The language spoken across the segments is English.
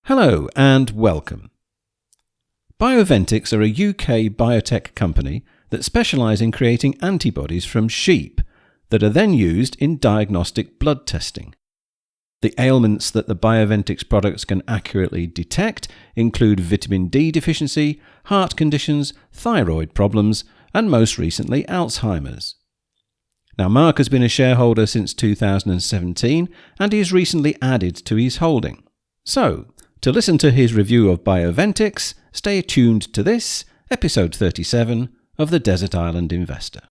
Hello and welcome. Bioventix are a UK biotech company that specialise in creating antibodies from sheep that are then used in diagnostic blood testing. The ailments that the Bioventix products can accurately detect include vitamin D deficiency, heart conditions, thyroid problems, and most recently Alzheimer's. Now, Mark has been a shareholder since 2017 and he has recently added to his holding. So, to listen to his review of Bioventix, stay tuned to this, episode 37 of The Desert Island Investor.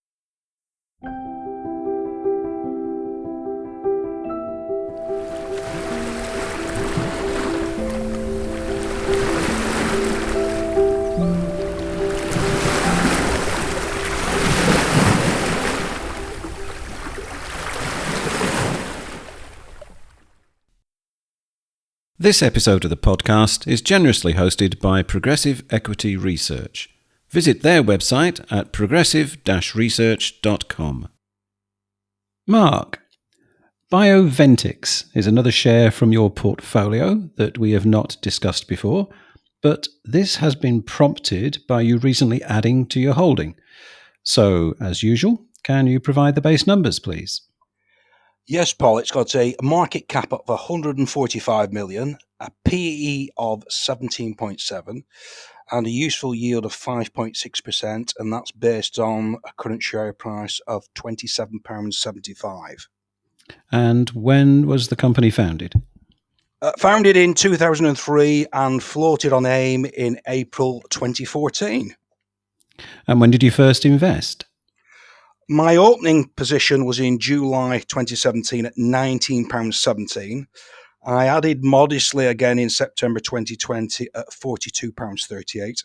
This episode of the podcast is generously hosted by Progressive Equity Research. Visit their website at progressive-research.com. Mark, Bioventix is another share from your portfolio that we have not discussed before, but this has been prompted by you recently adding to your holding. So, as usual, can you provide the base numbers, please? Yes, Paul, it's got a market cap of 145 million, a PE of 17.7, and a useful yield of 5.6%, and that's based on a current share price of £27.75. And when was the company founded? Founded in 2003 and floated on AIM in April 2014. And when did you first invest? My opening position was in July 2017 at £19.17. I added modestly again in September 2020 at £42.38.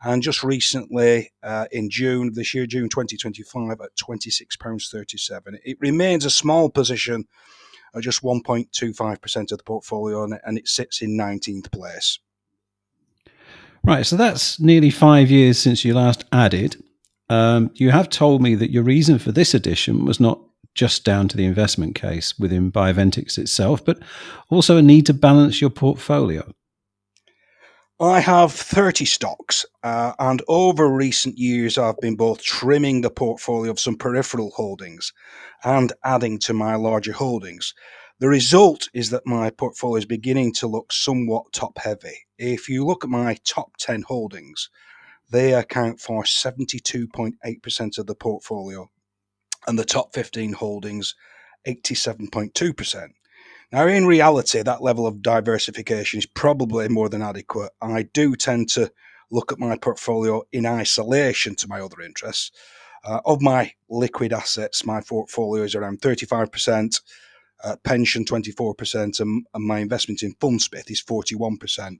And just recently in June this year, June 2025, at £26.37. It remains a small position at just 1.25% of the portfolio, and it sits in 19th place. Right, so that's nearly 5 years since you last added. You have told me that your reason for this addition was not just down to the investment case within Bioventix itself, but also a need to balance your portfolio. I have 30 stocks, and over recent years I've been both trimming the portfolio of some peripheral holdings and adding to my larger holdings. The result is that my portfolio is beginning to look somewhat top-heavy. If you look at my top 10 holdings, they account for 72.8% of the portfolio, and the top 15 holdings, 87.2%. Now, in reality, that level of diversification is probably more than adequate. I do tend to look at my portfolio in isolation to my other interests. Of my liquid assets, my portfolio is around 35%, pension 24%, and my investment in FundSpit is 41%.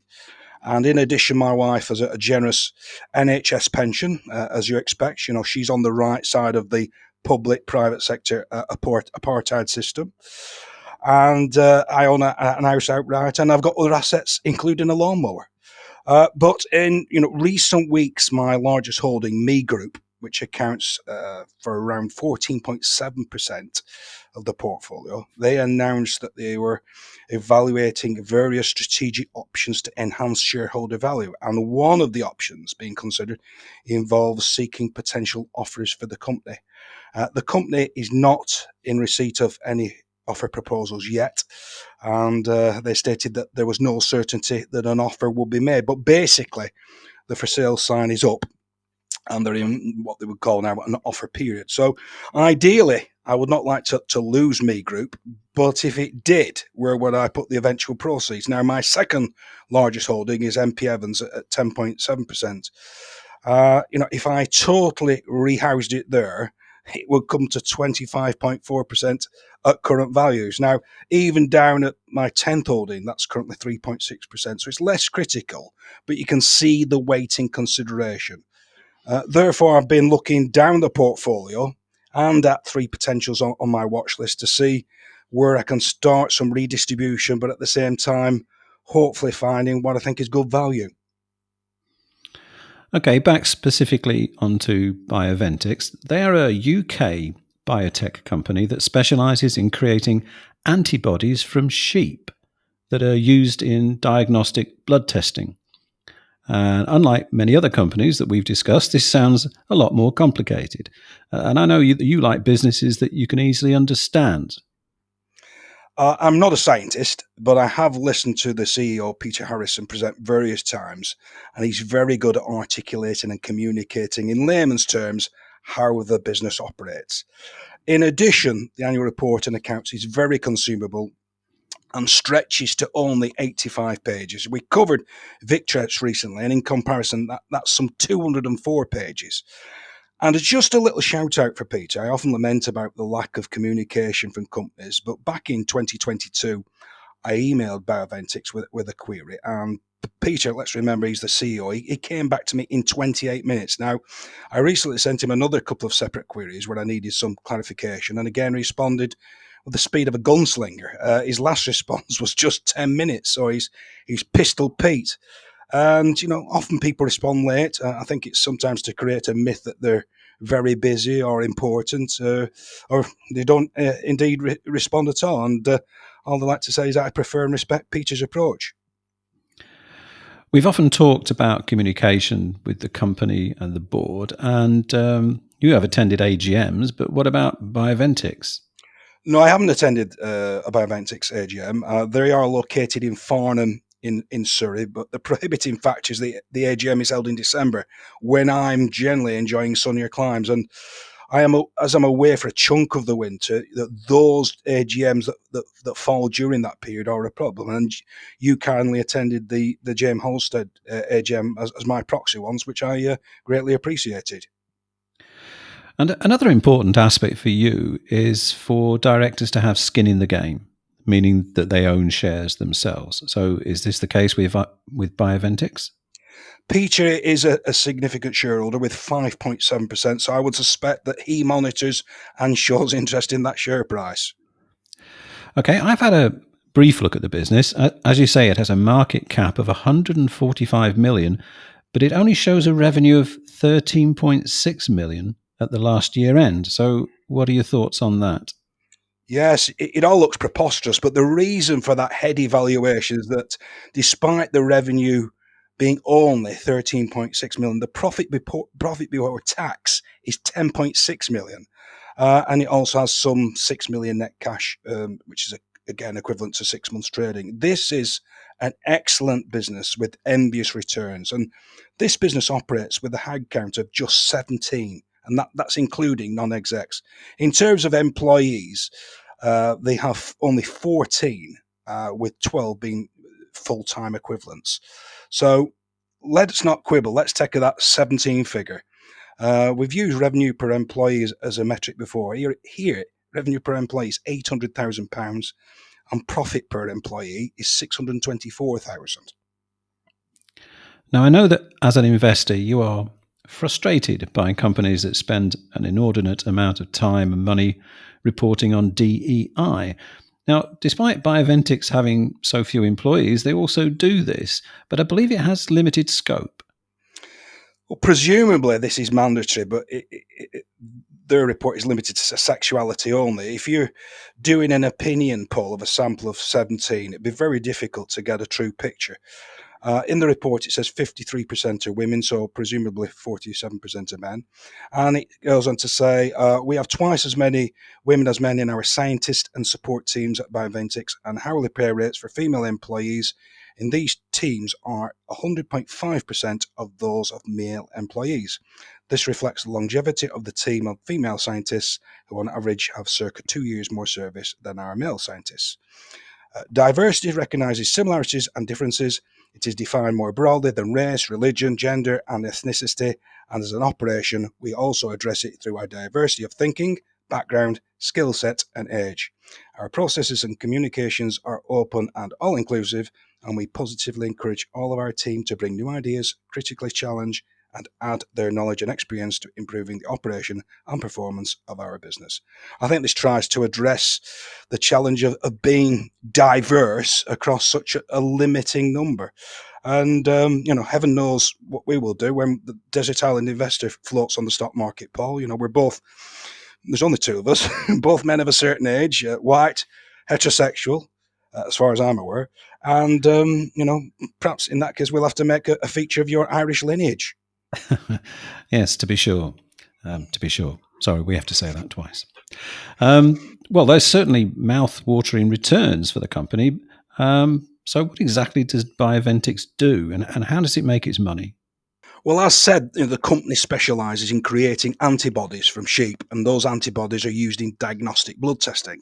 And in addition, my wife has a generous NHS pension, as you expect. You know, she's on the right side of the public-private sector apartheid system. And I own an house outright, and I've got other assets, including a lawnmower. But in recent weeks, my largest holding, Me Group, which accounts for around 14.7% of the portfolio, they announced that they were evaluating various strategic options to enhance shareholder value. And one of the options being considered involves seeking potential offers for the company. The company is not in receipt of any offer proposals yet, and they stated that there was no certainty that an offer would be made. But basically, the for sale sign is up, and they're in what they would call now an offer period. So ideally, I would not like to lose Me Group, but if it did, where would I put the eventual proceeds? Now, my second largest holding is MP Evans at 10.7%. If I totally rehoused it there, it would come to 25.4% at current values. Now, even down at my 10th holding, that's currently 3.6%. So it's less critical, but you can see the weighting consideration. Therefore, I've been looking down the portfolio and at three potentials on my watch list to see where I can start some redistribution, but at the same time, hopefully finding what I think is good value. Okay, back specifically onto Bioventix. They are a UK biotech company that specialises in creating antibodies from sheep. that are used in diagnostic blood testing. And unlike many other companies that we've discussed, this sounds a lot more complicated. And I know you like businesses that you can easily understand. I'm not a scientist, but I have listened to the CEO, Peter Harrison, present various times, and he's very good at articulating and communicating in layman's terms how the business operates. In addition, the annual report and accounts is very consumable and stretches to only 85 pages. We covered Victrex recently, and in comparison, that's some 204 pages. And just a little shout out for Peter. I often lament about the lack of communication from companies, but back in 2022, I emailed Bioventix with a query, and Peter, let's remember he's the CEO, he came back to me in 28 minutes. Now, I recently sent him another couple of separate queries where I needed some clarification, and again responded with the speed of a gunslinger. His last response was just 10 minutes, so he's Pistol Pete. And, often people respond late. I think it's sometimes to create a myth that they're very busy or important, or they don't indeed respond at all. And all I like to say is I prefer and respect Peter's approach. We've often talked about communication with the company and the board, and you have attended AGMs, but what about Bioventix? No, I haven't attended a Bioventix AGM. They are located in Farnham in Surrey, but the prohibiting factor is the AGM is held in December when I'm generally enjoying sunnier climes. And as I'm away for a chunk of the winter, that those AGMs that fall during that period are a problem. And you kindly attended the James Holstead AGM as my proxy once, which I greatly appreciated. And another important aspect for you is for directors to have skin in the game, meaning that they own shares themselves. So is this the case with Bioventix? Peter is a significant shareholder with 5.7%, so I would suspect that he monitors and shows interest in that share price. Okay, I've had a brief look at the business. As you say, it has a market cap of 145 million, but it only shows a revenue of 13.6 million at the last year end. So what are your thoughts on that? Yes, it all looks preposterous, but the reason for that heady valuation is that despite the revenue being only 13.6 million, the profit before tax is 10.6 million. And it also has some 6 million net cash, which is again equivalent to 6 months trading. This is an excellent business with envious returns. And this business operates with a head count of just 17, and that's including non-execs. In terms of employees, they have only 14, with 12 being full-time equivalents. So let's not quibble. Let's take that 17 figure. We've used revenue per employee as a metric before. Here, revenue per employee is £800,000 and profit per employee is 624,000. Now, I know that as an investor, you are frustrated by companies that spend an inordinate amount of time and money reporting on DEI. Now, despite Bioventix having so few employees, they also do this, but I believe it has limited scope. Well, presumably this is mandatory, but their report is limited to sexuality only. If you're doing an opinion poll of a sample of 17, it'd be very difficult to get a true picture. In the report, it says 53% are women, so presumably 47% are men. And it goes on to say, we have twice as many women as men in our scientist and support teams at Bioventix, and hourly pay rates for female employees in these teams are 100.5% of those of male employees. This reflects the longevity of the team of female scientists, who on average have circa 2 years more service than our male scientists. Diversity recognises similarities and differences. It is defined more broadly than race, religion, gender, and ethnicity. And as an operation, we also address it through our diversity of thinking, background, skill set, and age. Our processes and communications are open and all-inclusive, and we positively encourage all of our team to bring new ideas, critically challenge, and add their knowledge and experience to improving the operation and performance of our business. I think this tries to address the challenge of being diverse across such a limiting number. And, heaven knows what we will do when the Desert Island Investor floats on the stock market, Paul. There's only two of us, both men of a certain age, white, heterosexual, as far as I'm aware. And, perhaps in that case, we'll have to make a feature of your Irish lineage. Yes, to be sure. To be sure. Sorry, we have to say that twice. Well, there's certainly mouth-watering returns for the company. So what exactly does Bioventix do, and how does it make its money? Well, as said, the company specialises in creating antibodies from sheep, and those antibodies are used in diagnostic blood testing.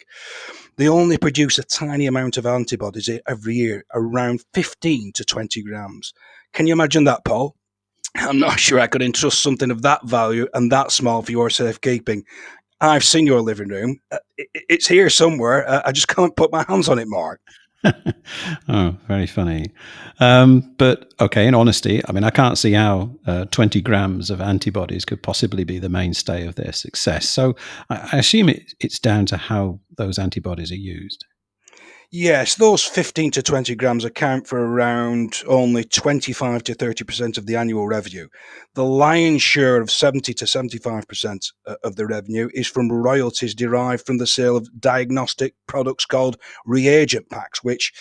They only produce a tiny amount of antibodies every year, around 15 to 20 grams. Can you imagine that, Paul? I'm not sure I could entrust something of that value and that small for your safekeeping. I've seen your living room. It's here somewhere. I just can't put my hands on it, Mark. Oh, very funny. But okay, in honesty, I mean, I can't see how 20 grams of antibodies could possibly be the mainstay of their success. So I assume it's down to how those antibodies are used. Yes, those 15 to 20 grams account for around only 25 to 30% of the annual revenue. The lion's share of 70 to 75% of the revenue is from royalties derived from the sale of diagnostic products called reagent packs, which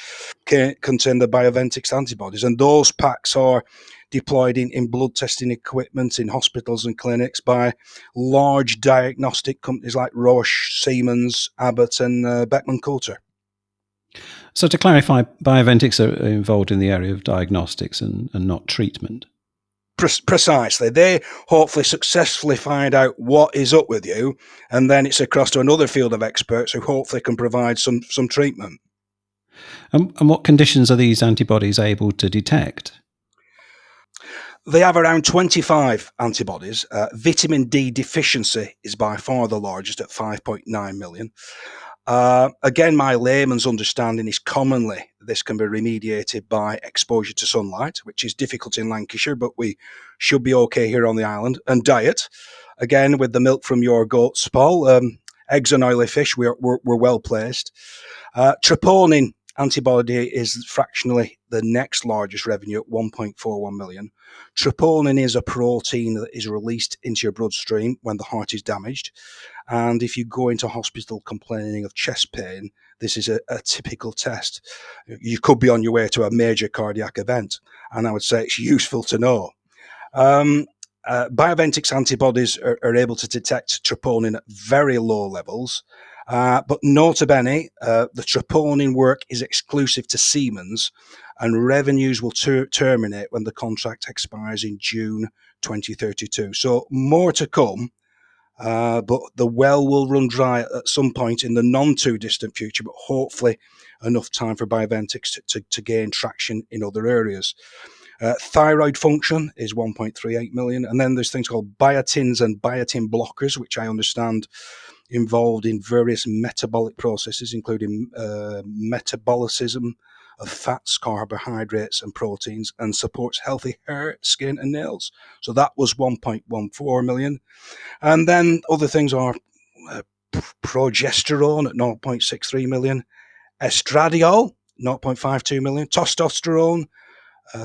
contain the Bioventix antibodies. And those packs are deployed in blood testing equipment in hospitals and clinics by large diagnostic companies like Roche, Siemens, Abbott, and Beckman Coulter. So to clarify, Bioventix are involved in the area of diagnostics and not treatment. Precisely. They hopefully successfully find out what is up with you, and then it's across to another field of experts who hopefully can provide some treatment. And what conditions are these antibodies able to detect? They have around 25 antibodies. Vitamin D deficiency is by far the largest at 5.9 million. Again, my layman's understanding is commonly this can be remediated by exposure to sunlight, which is difficult in Lancashire, but we should be okay here on the island. And diet, again, with the milk from your goats, Paul, eggs and oily fish, we're well placed. Troponin antibody is fractionally the next largest revenue at 1.41 million. Troponin is a protein that is released into your bloodstream when the heart is damaged. And if you go into hospital complaining of chest pain, this is a typical test. You could be on your way to a major cardiac event, and I would say it's useful to know. Bioventix antibodies are able to detect troponin at very low levels, but nota bene, the troponin work is exclusive to Siemens, and revenues will terminate when the contract expires in June 2032. So more to come. But the well will run dry at some point in the non-too distant future, but hopefully enough time for Bioventix to gain traction in other areas. Thyroid function is 1.38 million. And then there's things called biotins and biotin blockers, which I understand involved in various metabolic processes, including metabolism of fats, carbohydrates, and proteins, and supports healthy hair, skin, and nails. So that was 1.14 million. And then other things are progesterone at 0.63 million, estradiol 0.52 million, testosterone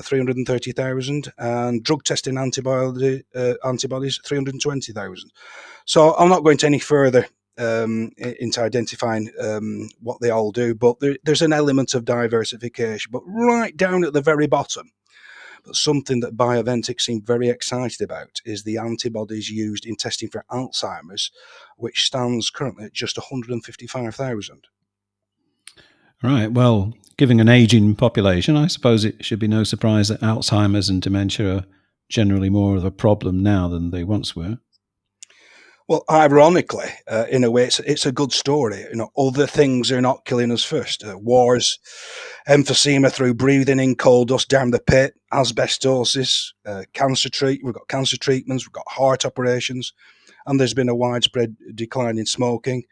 330,000, and drug testing antibodies 320,000. So I'm not going to any further into identifying what they all do, but there's an element of diversification. But right down at the very bottom, but something that Bioventix seem very excited about is the antibodies used in testing for Alzheimer's, which stands currently at just 155,000. Right. Well, given an aging population, I suppose it should be no surprise that Alzheimer's and dementia are generally more of a problem now than they once were. Well, ironically, in a way, it's a good story. Other things are not killing us first. Wars, emphysema through breathing in coal dust down the pit, asbestosis, we've got cancer treatments, we've got heart operations, and there's been a widespread decline in smoking.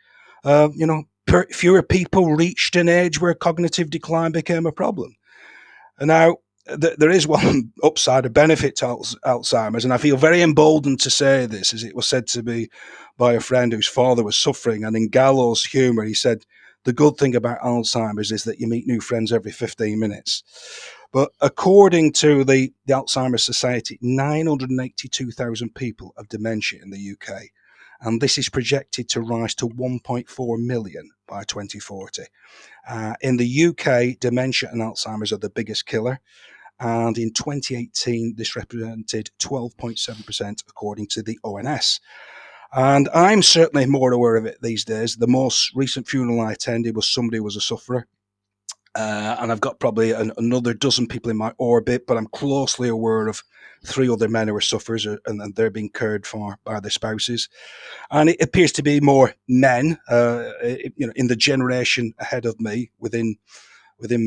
Fewer people reached an age where cognitive decline became a problem. And now there is one upside, a benefit to Alzheimer's, and I feel very emboldened to say this, as it was said to me by a friend whose father was suffering. And in gallows humour, he said, the good thing about Alzheimer's is that you meet new friends every 15 minutes. But according to the Alzheimer's Society, 982,000 people have dementia in the UK. and this is projected to rise to 1.4 million by 2040. In the UK, dementia and Alzheimer's are the biggest killer, and in 2018, this represented 12.7%, according to the ONS. And I'm certainly more aware of it these days. The most recent funeral I attended was somebody who was a sufferer. And I've got probably another dozen people in my orbit, but I'm closely aware of 3 other men who are sufferers, and they're being cared for by their spouses. And it appears to be more men, in the generation ahead of me. Within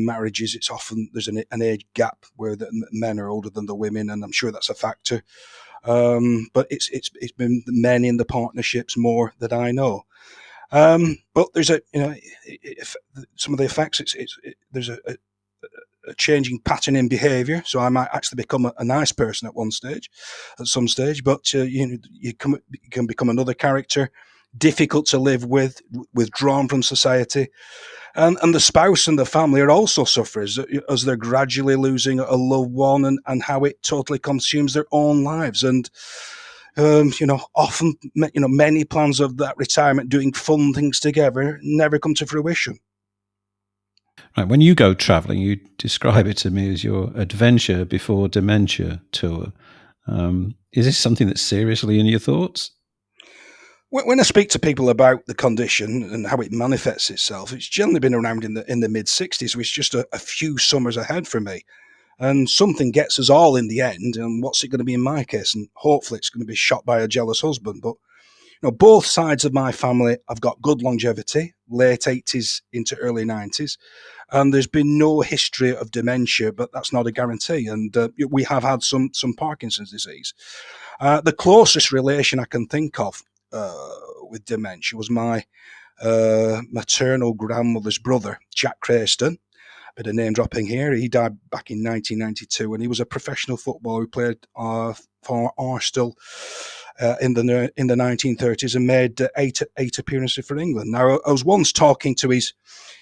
marriages, it's often there's an age gap where the men are older than the women, and I'm sure that's a factor. But it's been the men in the partnerships more that I know. But there's some of the effects. There's a changing pattern in behaviour. So I might actually become a nice person at some stage. But you can become another character, difficult to live with, withdrawn from society. And the spouse and the family are also sufferers as they're gradually losing a loved one, and how it totally consumes their own lives. And often, many plans of that retirement, doing fun things together, never come to fruition. Right. When you go travelling, you describe it to me as your adventure before dementia tour. Is this something that's seriously in your thoughts? When I speak to people about the condition and how it manifests itself, it's generally been around in the mid-60s, which is just a few summers ahead for me. And something gets us all in the end. And what's it going to be in my case? And hopefully it's going to be shot by a jealous husband. But both sides of my family have got good longevity, late 80s into early 90s. And there's been no history of dementia, but that's not a guarantee. And we have had some Parkinson's disease. The closest relation I can think of with dementia was my maternal grandmother's brother, Jack Crayston. Bit of name dropping here. He died back in 1992, and he was a professional footballer who played for Arsenal in the 1930s and made eight appearances for England. Now, I was once talking to his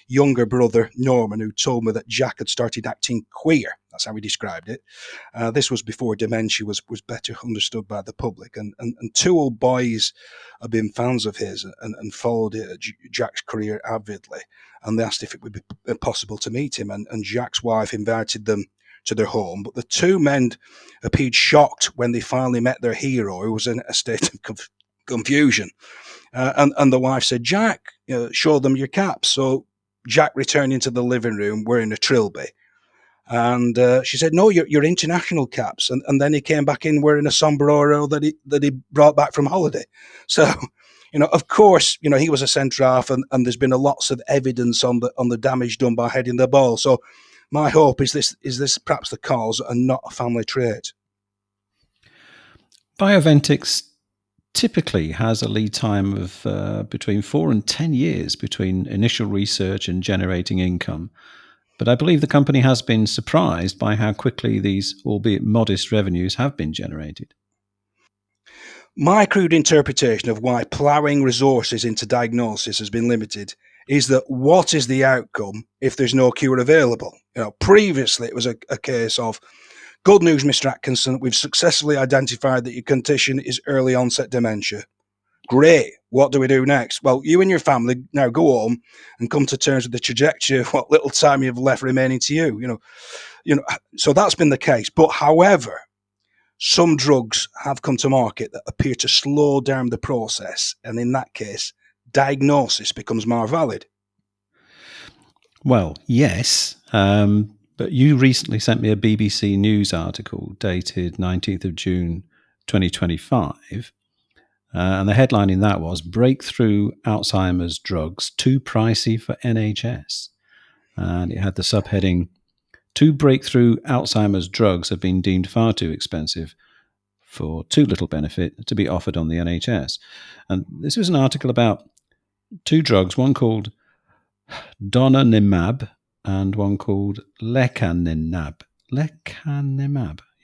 younger brother, Norman, who told me that Jack had started acting queer. That's how he described it. This was before dementia was better understood by the public. And 2 old boys have been fans of his and followed Jack's career avidly. And they asked if it would be possible to meet him. And Jack's wife invited them to their home. But the 2 men appeared shocked when they finally met their hero, who was in a state of confusion. And the wife said, "Jack, show them your caps." So Jack returned into the living room wearing a trilby. And she said, "No, your international caps." And then he came back in wearing a sombrero that he brought back from holiday. So, of course, he was a centre half, and there's been lots of evidence on the damage done by heading the ball. So my hope is this perhaps the cause and not a family trait. Bioventix typically has a lead time of between 4 and 10 years between initial research and generating income. But I believe the company has been surprised by how quickly these, albeit modest, revenues have been generated. My crude interpretation of why ploughing resources into diagnosis has been limited is that what is the outcome if there's no cure available? Previously it was a case of, good news, Mr. Atkinson, we've successfully identified that your condition is early onset dementia. Great. What do we do next? Well, you and your family now go home and come to terms with the trajectory of what little time you've left remaining to you. So that's been the case. But however, some drugs have come to market that appear to slow down the process, and in that case, diagnosis becomes more valid. Well, yes, but you recently sent me a BBC News article dated 19th of June 2025, and the headline in that was "Breakthrough Alzheimer's Drugs Too Pricey for NHS." And it had the subheading, "Two breakthrough Alzheimer's drugs have been deemed far too expensive for too little benefit to be offered on the NHS." And this was an article about 2 drugs, one called donanemab and one called lecanemab.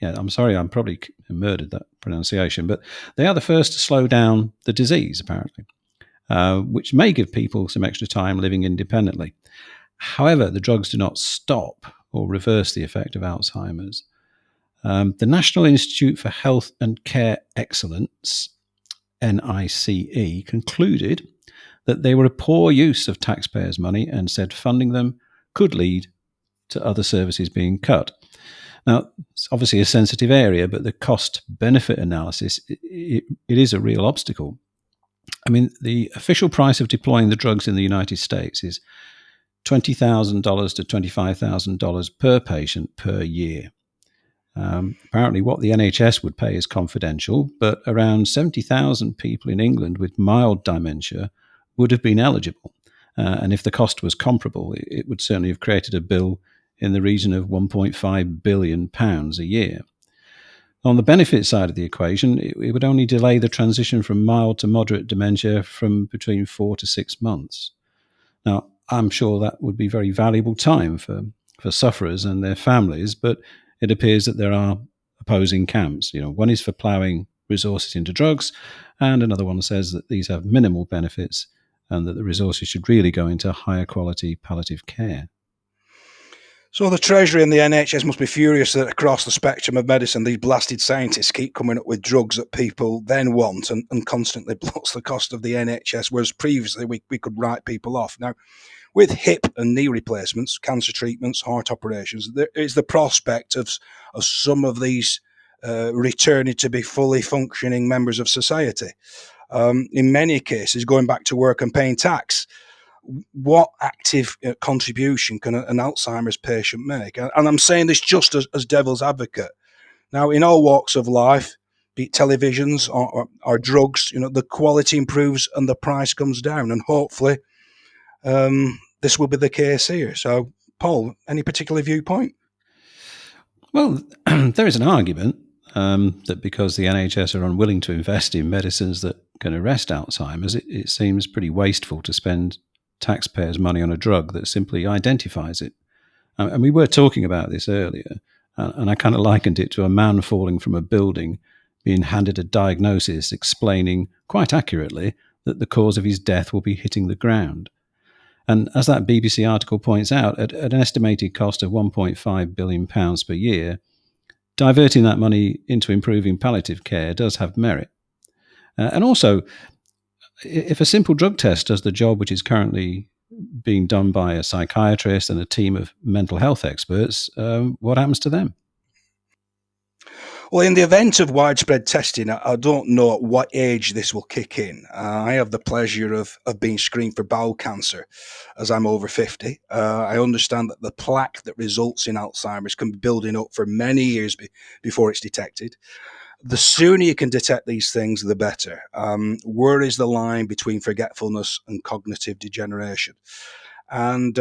Yeah, I'm sorry, I'm probably murdered that pronunciation, but they are the first to slow down the disease, apparently, which may give people some extra time living independently. However, the drugs do not stop or reverse the effect of Alzheimer's. The National Institute for Health and Care Excellence NICE, concluded that they were a poor use of taxpayers' money and said funding them could lead to other services being cut. Now, it's obviously a sensitive area, but the cost-benefit analysis, it is a real obstacle. I mean, the official price of deploying the drugs in the United States is $20,000 to $25,000 per patient per year. Apparently, what the NHS would pay is confidential, but around 70,000 people in England with mild dementia would have been eligible. And if the cost was comparable, it would certainly have created a bill in the region of £1.5 billion a year. On the benefit side of the equation, it would only delay the transition from mild to moderate dementia from between 4 to 6 months. Now, I'm sure that would be very valuable time for sufferers and their families, but it appears that there are opposing camps. One is for ploughing resources into drugs, and another one says that these have minimal benefits and that the resources should really go into higher quality palliative care. So the Treasury and the NHS must be furious that across the spectrum of medicine, these blasted scientists keep coming up with drugs that people then want and constantly bloats the cost of the NHS, whereas previously we could write people off. Now, with hip and knee replacements, cancer treatments, heart operations, there is the prospect of some of these returning to be fully functioning members of society. In many cases, going back to work and paying tax. What active contribution can an Alzheimer's patient make? And I'm saying this just as devil's advocate. Now, in all walks of life, be it televisions or drugs, the quality improves and the price comes down. And hopefully this will be the case here. So, Paul, any particular viewpoint? Well, there is an argument that because the NHS are unwilling to invest in medicines that can arrest Alzheimer's, it seems pretty wasteful to spend taxpayers' money on a drug that simply identifies it. And we were talking about this earlier, and I kind of likened it to a man falling from a building, being handed a diagnosis explaining quite accurately that the cause of his death will be hitting the ground. And as that BBC article points out, at an estimated cost of £1.5 billion per year, diverting that money into improving palliative care does have merit. And also, if a simple drug test does the job which is currently being done by a psychiatrist and a team of mental health experts, what happens to them? Well, in the event of widespread testing, I don't know at what age this will kick in. I have the pleasure of being screened for bowel cancer as I'm over 50. I understand that the plaque that results in Alzheimer's can be building up for many years before it's detected. The sooner you can detect these things, the better. Where is the line between forgetfulness and cognitive degeneration? And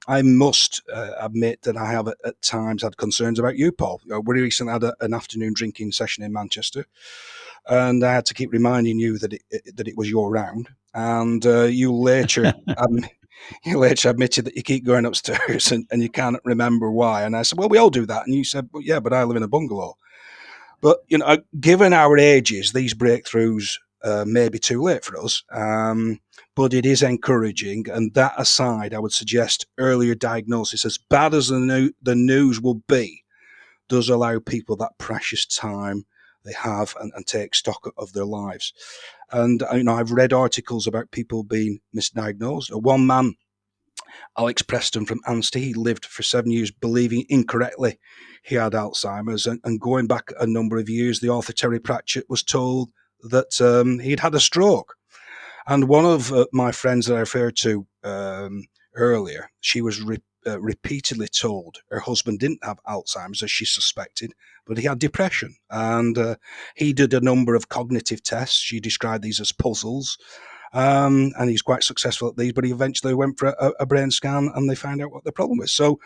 I must admit that I have at times had concerns about you, Paul. We recently had an afternoon drinking session in Manchester, and I had to keep reminding you that it was your round. And you later admitted that you keep going upstairs and you can't remember why. And I said, well, we all do that. And you said, well, yeah, but I live in a bungalow. But, given our ages, these breakthroughs may be too late for us, but it is encouraging. And that aside, I would suggest earlier diagnosis, as bad as the news will be, does allow people that precious time they have and take stock of their lives. And, I've read articles about people being misdiagnosed. One man, Alex Preston from Anstey, he lived for 7 years believing incorrectly he had Alzheimer's, and going back a number of years, the author Terry Pratchett was told that he'd had a stroke. And one of my friends that I referred to earlier, she was repeatedly told her husband didn't have Alzheimer's, as she suspected, but he had depression. And he did a number of cognitive tests. She described these as puzzles. And he's quite successful at these, but he eventually went for a brain scan and they found out what the problem was. So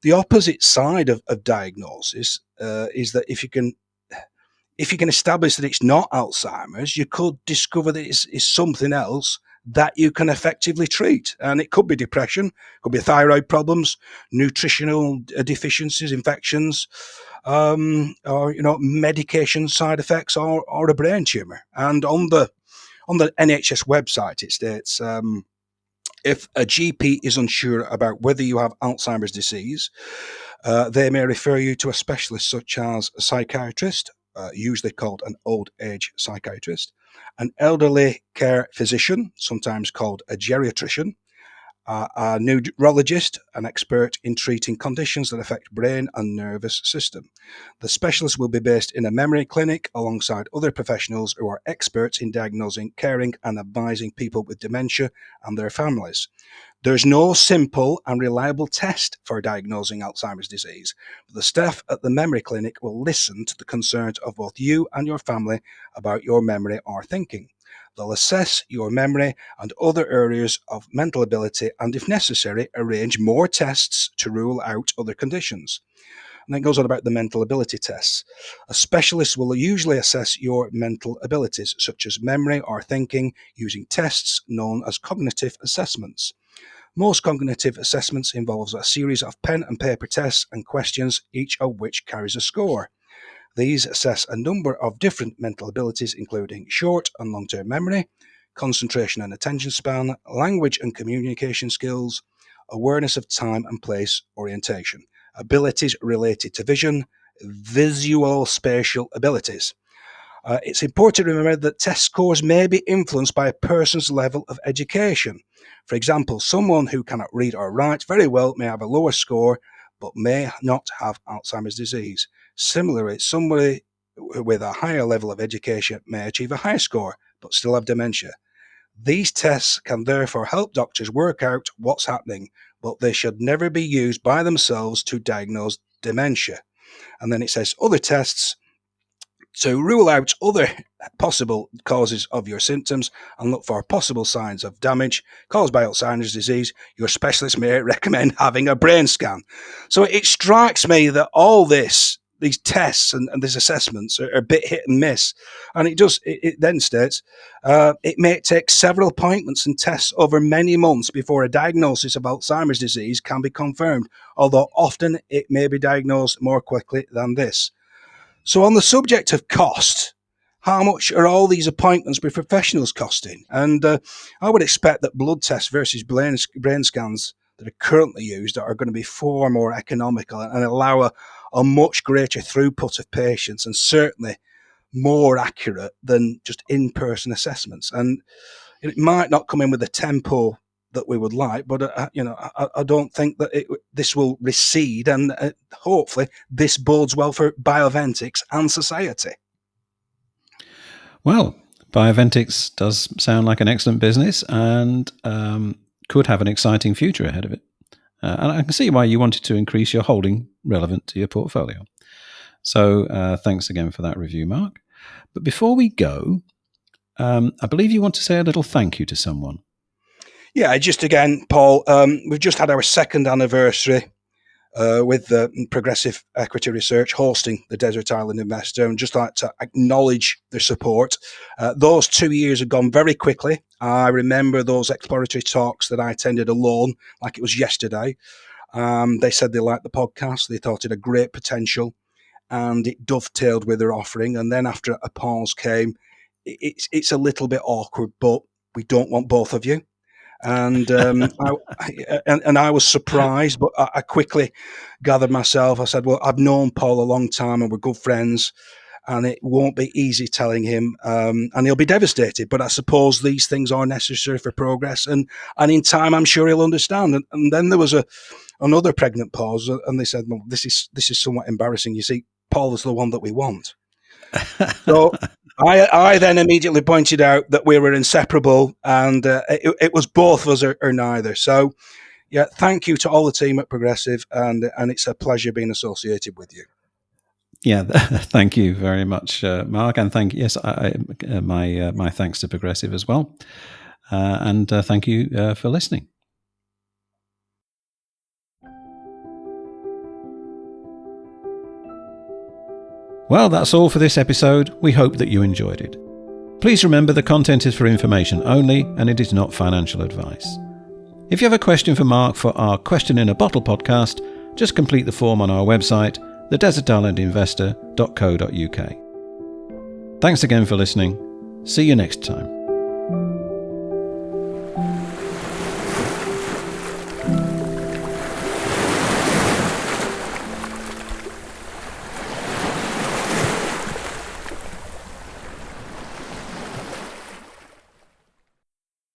the opposite side of diagnosis is that if you can establish that it's not Alzheimer's, you could discover that it's something else that you can effectively treat. And it could be depression, could be thyroid problems, nutritional deficiencies, infections, or medication side effects, or a brain tumor. And on the NHS website, it states, if a GP is unsure about whether you have Alzheimer's disease, they may refer you to a specialist such as a psychiatrist, usually called an old age psychiatrist, an elderly care physician, sometimes called a geriatrician, a neurologist, an expert in treating conditions that affect brain and nervous system. The specialist will be based in a memory clinic alongside other professionals who are experts in diagnosing, caring and advising people with dementia and their families. There's no simple and reliable test for diagnosing Alzheimer's disease, but the staff at the memory clinic will listen to the concerns of both you and your family about your memory or thinking. They'll assess your memory and other areas of mental ability and, if necessary, arrange more tests to rule out other conditions. And then it goes on about the mental ability tests. A specialist will usually assess your mental abilities, such as memory or thinking, using tests known as cognitive assessments. Most cognitive assessments involve a series of pen and paper tests and questions, each of which carries a score. These assess a number of different mental abilities, including short and long-term memory, concentration and attention span, language and communication skills, awareness of time and place orientation, abilities related to vision, visual spatial abilities. It's important to remember that test scores may be influenced by a person's level of education. For example, someone who cannot read or write very well may have a lower score, but may not have Alzheimer's disease. Similarly, somebody with a higher level of education may achieve a higher score, but still have dementia. These tests can therefore help doctors work out what's happening, but they should never be used by themselves to diagnose dementia. And then it says other tests to rule out other possible causes of your symptoms and look for possible signs of damage caused by Alzheimer's disease. Your specialist may recommend having a brain scan. So it strikes me that all these tests and these assessments are a bit hit and miss. And it then states, it may take several appointments and tests over many months before a diagnosis of Alzheimer's disease can be confirmed, although often it may be diagnosed more quickly than this. So on the subject of cost, how much are all these appointments with professionals costing? And I would expect that blood tests versus brain scans that are currently used are going to be far more economical and allow a much greater throughput of patients, and certainly more accurate than just in-person assessments. And it might not come in with the tempo that we would like, but I don't think that this will recede, and hopefully this bodes well for Bioventix and society. Well, Bioventix does sound like an excellent business and could have an exciting future ahead of it. And I can see why you wanted to increase your holding relevant to your portfolio. So thanks again for that review, Mark. But before we go, I believe you want to say a little thank you to someone. Yeah, just again, Paul, we've just had our second anniversary with the Progressive Equity Research hosting the Desert Island Investor, and just like to acknowledge their support. Those 2 years have gone very quickly. I remember those exploratory talks that I attended alone like it was yesterday. They said they liked the podcast, they thought it had great potential, and it dovetailed with their offering. And then after a pause came, it's a little bit awkward, but we don't want both of you. And I was surprised, but I quickly gathered myself. I said, well, I've known Paul a long time and we're good friends, and it won't be easy telling him, and he'll be devastated. But I suppose these things are necessary for progress, and in time, I'm sure he'll understand. And then there was another pregnant pause, and they said, well, this is somewhat embarrassing. You see, Paul is the one that we want. So I then immediately pointed out that we were inseparable, and it was both of us or neither. So, yeah, thank you to all the team at Progressive, and it's a pleasure being associated with you. Yeah, thank you very much, Mark, and my thanks to Progressive as well, and thank you for listening. Well, that's all for this episode. We hope that you enjoyed it. Please remember the content is for information only and it is not financial advice. If you have a question for Mark for our Question in a Bottle podcast, just complete the form on our website, thedesertislandinvestor.co.uk. Thanks again for listening. See you next time.